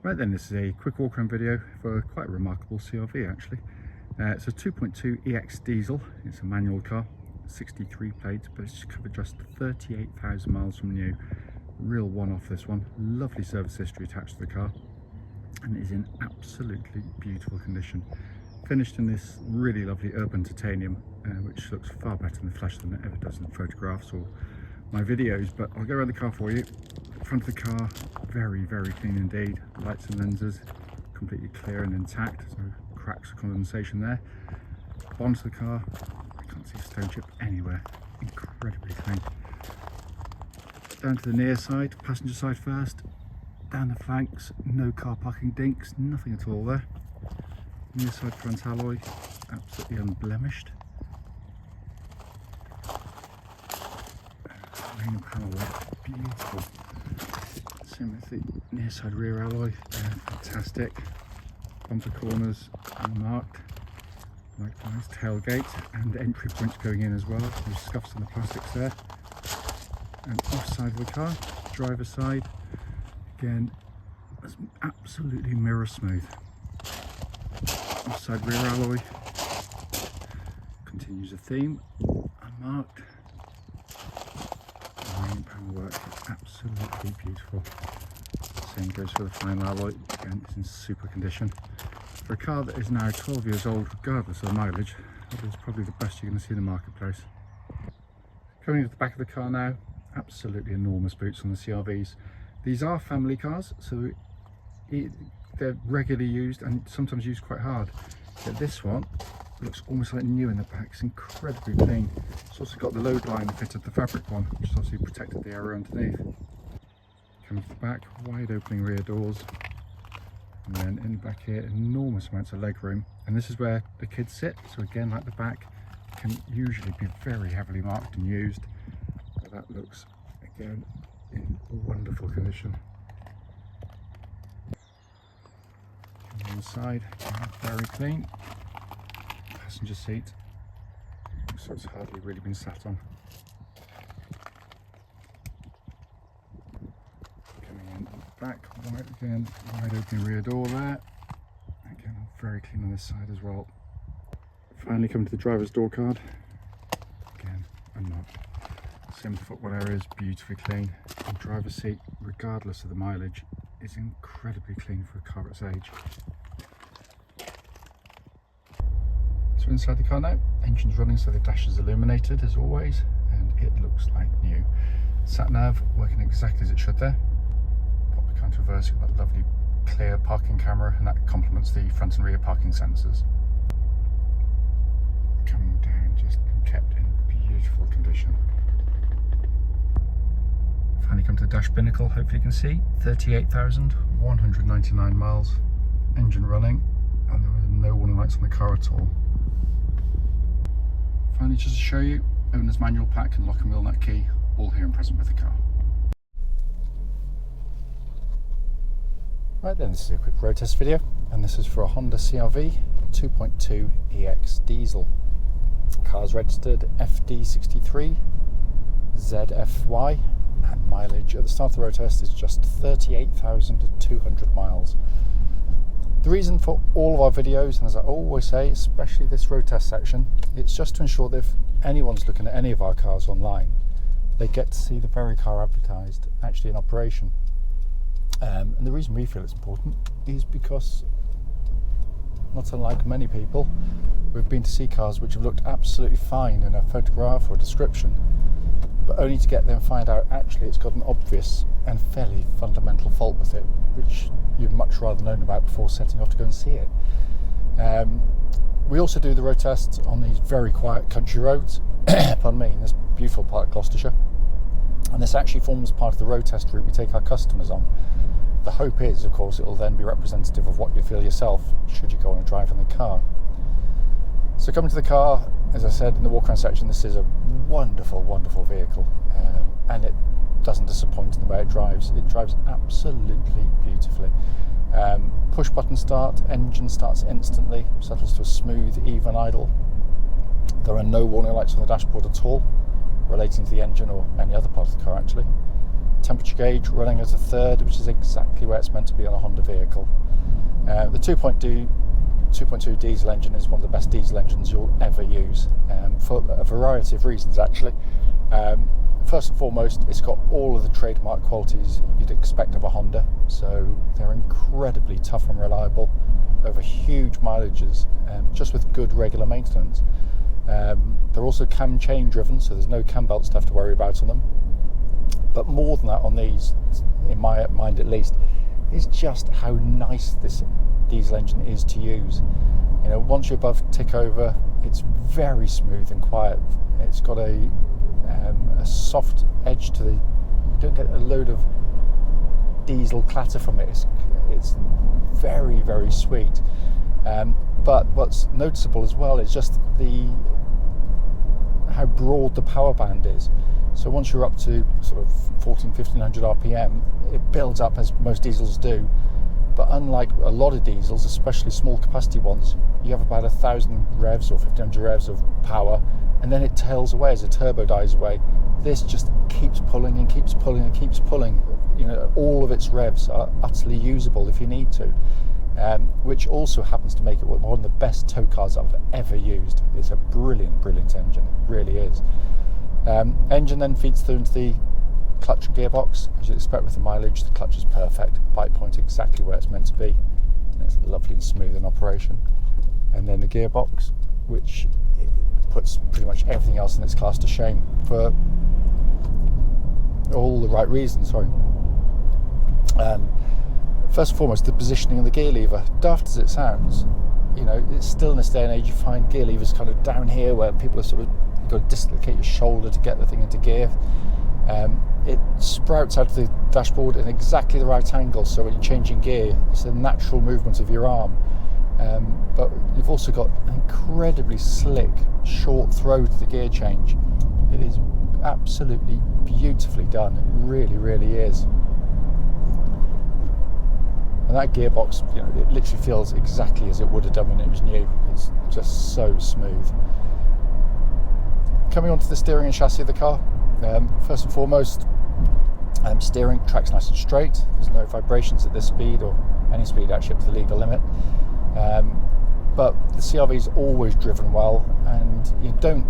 Right then, this is a quick walk around video for quite a remarkable CR-V actually. It's a 2.2 EX diesel. It's a manual car, 63 plates, but it's covered just 38,000 miles from new. Real one-off this one. Lovely service history attached to the car, and it is in absolutely beautiful condition. Finished in this really lovely urban titanium, which looks far better in the flesh than it ever does in the photographs or my videos. But I'll go around the car for you. Front of the car, very clean indeed. Lights and lenses completely clear and intact, so cracks or condensation there. Bonnet of the car, I can't see a stone chip anywhere, incredibly clean. Down to the near side, passenger side first, down the flanks, no car parking dinks, nothing at all there. Near side front alloy, absolutely unblemished. Main panel work, beautiful. Same with the near side rear alloy, fantastic. Bumper corners unmarked. Likewise, tailgate and entry points going in as well. There's scuffs on the plastics there. And off side of the car, driver side, again, it's absolutely mirror smooth. Off side rear alloy, continues the theme, unmarked. Main panel work is absolutely beautiful. Same goes for the final alloy, again it's in super condition. For a car that is now 12 years old, regardless of the mileage, that is probably the best you're going to see in the marketplace. Coming to the back of the car now, absolutely enormous boots on the CR-Vs. These are family cars, so they're regularly used and sometimes used quite hard. But this one looks almost like new in the back. It's incredibly clean. It's also got the load line fitted the fabric one, which has obviously protected the area underneath. Coming to the back, wide opening rear doors, and then in the back here, enormous amounts of leg room. And this is where the kids sit, so again, like the back, can usually be very heavily marked and used. But that looks, again, in wonderful condition. On the side, very clean. Passenger seat, so it's hardly really been sat on. Coming in the back, wide open rear door there. Again, very clean on this side as well. Finally coming to the driver's door card. Again, unmarked. Same with the footwell areas, beautifully clean. The driver's seat, regardless of the mileage, is incredibly clean for a car at its age. So inside the car now, engine's running so the dash is illuminated as always, and it looks like new. Sat nav working exactly as it should there. Pop the car into reverse, you've got that lovely clear parking camera, and that complements the front and rear parking sensors. Coming down, just kept in beautiful condition. Finally come to the dash binnacle, hopefully you can see 38,199 miles, engine running, and there are no warning lights on the car at all. Finally, just to show you, owner's manual pack and lock and wheel nut key, all here and present with the car. Right then, this is a quick road test video, and this is for a Honda CR-V 2.2 EX diesel. Car's registered FD63ZFY, and mileage at the start of the road test is just 38,200 miles. The reason for all of our videos, and as I always say, especially this road test section, it's just to ensure that if anyone's looking at any of our cars online, they get to see the very car advertised actually in operation. And the reason we feel it's important is because, not unlike many people, we've been to see cars which have looked absolutely fine in a photograph or a description, but only to get there and find out actually it's got an obvious and fairly fundamental fault with it, which you'd much rather known about before setting off to go and see it. We also do the road tests on these very quiet country roads, pardon me, in this beautiful part of Gloucestershire, and this actually forms part of the road test route we take our customers on. The hope is, of course, it will then be representative of what you feel yourself should you go on a drive in the car. So coming to the car, as I said in the walk around section, this is a wonderful vehicle, and it doesn't disappoint in the way it drives. It drives absolutely beautifully. Push button start, engine starts instantly, settles to a smooth, even idle. There are no warning lights on the dashboard at all relating to the engine or any other part of the car actually. temperature gauge running at a third, which is exactly where it's meant to be on a Honda vehicle. The 2.2 diesel engine is one of the best diesel engines you'll ever use, for a variety of reasons actually. First and foremost, it's got all of the trademark qualities you'd expect of a Honda, so they're incredibly tough and reliable over huge mileages, just with good regular maintenance. They're also cam chain driven, so there's no cam belts to have to worry about on them. But more than that on these, in my mind at least, is just how nice this diesel engine is to use. You know, once you're above tick over, it's very smooth and quiet. It's got a soft edge to you don't get a load of diesel clatter from it. It's very, very sweet. But what's noticeable as well is just how broad the power band is. So once you're up to sort of 1500 RPM, it builds up as most diesels do. But unlike a lot of diesels, especially small capacity ones, you have about 1,000 revs or 1,500 revs of power, and then it tails away as the turbo dies away. This just keeps pulling and keeps pulling and keeps pulling. You know, all of its revs are utterly usable if you need to, which also happens to make it one of the best tow cars I've ever used. It's a brilliant, brilliant engine. It really is. Engine then feeds through into the clutch and gearbox. As you'd expect with the mileage, the clutch is perfect. Bite point exactly where it's meant to be. And it's lovely and smooth in operation. And then the gearbox, which puts pretty much everything else in its class to shame for all the right reasons. First and foremost, the positioning of the gear lever. Daft as it sounds, you know, it's still in this day and age you find gear levers kind of down here where people are sort of, you've got to dislocate your shoulder to get the thing into gear. It sprouts out of the dashboard in exactly the right angle, so when you're changing gear, it's a natural movement of your arm. But you've also got an incredibly slick, short throw to the gear change. It is absolutely beautifully done. It really, really is. And that gearbox, you know, it literally feels exactly as it would have done when it was new. It's just so smooth. Coming on to the steering and chassis of the car, first and foremost, steering tracks nice and straight. There's no vibrations at this speed or any speed actually up to the legal limit. But the CR-V is always driven well, and you don't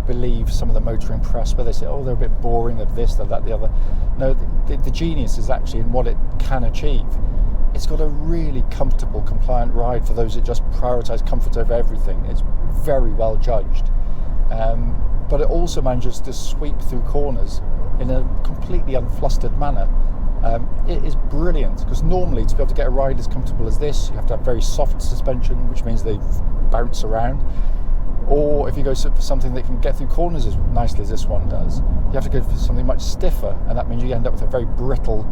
believe some of the motoring press where they say, oh, they're a bit boring, they're this, they're that, the other. No, the genius is actually in what it can achieve. It's got a really comfortable, compliant ride for those that just prioritise comfort over everything. It's very well judged. But it also manages to sweep through corners in a completely unflustered manner. It is brilliant, because normally to be able to get a ride as comfortable as this, you have to have very soft suspension, which means they bounce around. Or if you go for something that can get through corners as nicely as this one does, you have to go for something much stiffer, and that means you end up with a very brittle,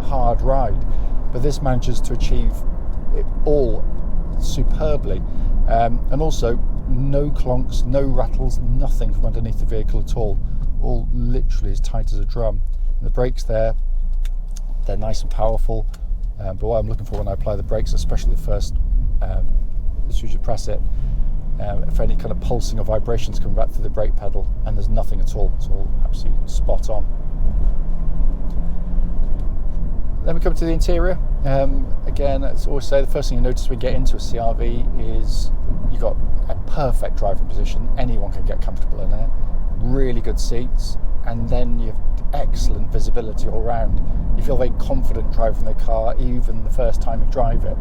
hard ride. But this manages to achieve it all superbly, and also no clonks, no rattles, nothing from underneath the vehicle at all literally as tight as a drum. And the brakes they're nice and powerful, but what I'm looking for when I apply the brakes, especially the first, as soon as you press it, if any kind of pulsing or vibrations come back through the brake pedal, and there's nothing at all. It's all absolutely spot on. Then we come to the interior. Again, as I always say, the first thing you notice when you get into a CR-V is you've got a perfect driving position. Anyone can get comfortable in there. Really good seats, and then you have excellent visibility all around. You feel very confident driving the car, even the first time you drive it.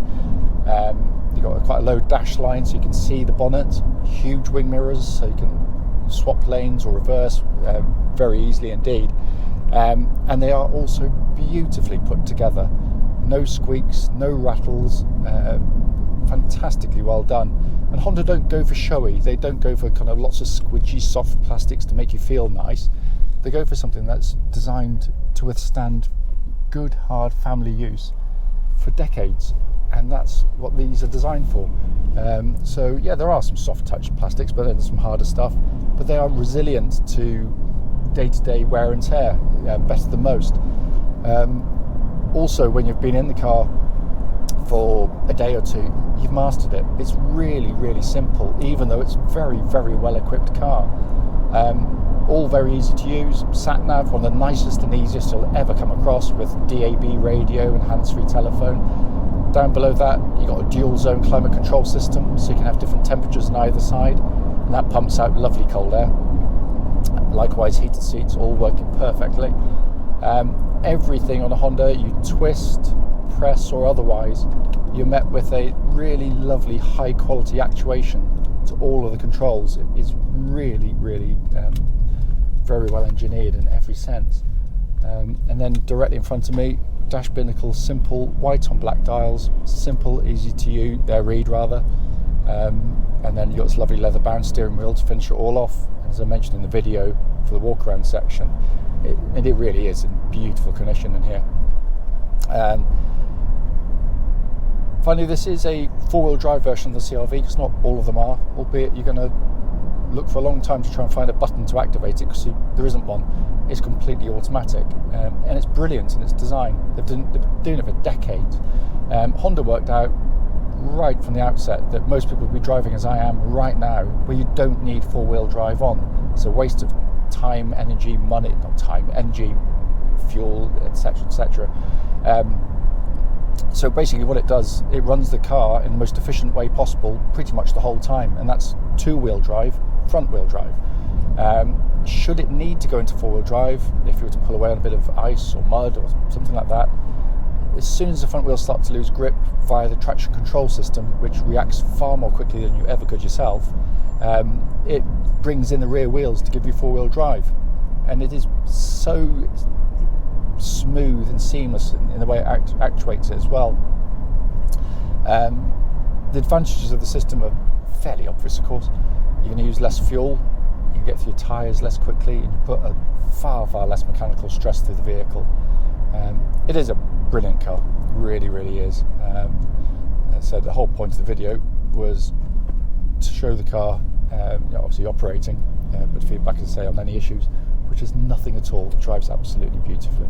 You've got quite a low dash line, so you can see the bonnet. Huge wing mirrors, so you can swap lanes or reverse very easily indeed. And they are also beautifully put together. No squeaks, no rattles, fantastically well done. And Honda don't go for showy. They don't go for kind of lots of squidgy soft plastics to make you feel nice. They go for something that's designed to withstand good hard family use for decades, and that's what these are designed for. So yeah, there are some soft touch plastics, but then there's some harder stuff, but they are resilient to day-to-day wear and tear, better than most. Also, when you've been in the car for a day or two, you've mastered it. It's really, really simple, even though it's a very, very well equipped car. all very easy to use. Sat nav, one of the nicest and easiest you'll ever come across, with DAB radio and hands-free telephone. Down below that, you've got a dual zone climate control system, so you can have different temperatures on either side, and that pumps out lovely cold air. Likewise, heated seats, all working perfectly. Everything on a Honda, you twist, press or otherwise, you're met with a really lovely high quality actuation to all of the controls. It is really very well engineered in every sense. And then directly in front of me, dash binnacle, simple white on black dials, simple, easy to use, read rather. And then you've got this lovely leather bound steering wheel to finish it all off. And as I mentioned in the video for the walk around section, it really is in beautiful condition in here. Finally, this is a four-wheel drive version of the CR-V, because not all of them are, albeit you're going to look for a long time to try and find a button to activate it, because there isn't one. It's completely automatic, and it's brilliant in its design. They've been doing it for decades. Honda worked out right from the outset that most people will be driving as I am right now, where you don't need four-wheel drive on. It's a waste of time, energy, money, not time, energy, fuel, etc., etc. So basically what it does, it runs the car in the most efficient way possible pretty much the whole time, and that's two-wheel drive, front-wheel drive. Should it need to go into four-wheel drive, if you were to pull away on a bit of ice or mud or something like that, as soon as the front wheels start to lose grip via the traction control system, which reacts far more quickly than you ever could yourself, it brings in the rear wheels to give you four-wheel drive. And it is so smooth and seamless in the way it actuates it as well. The advantages of the system are fairly obvious, of course. You're going to use less fuel, you can get through your tyres less quickly, and you put a far less mechanical stress through the vehicle. It is a brilliant car, really is. So the whole point of the video was to show the car, obviously operating, but feedback, as I say, on any issues, which is nothing at all. It drives absolutely beautifully.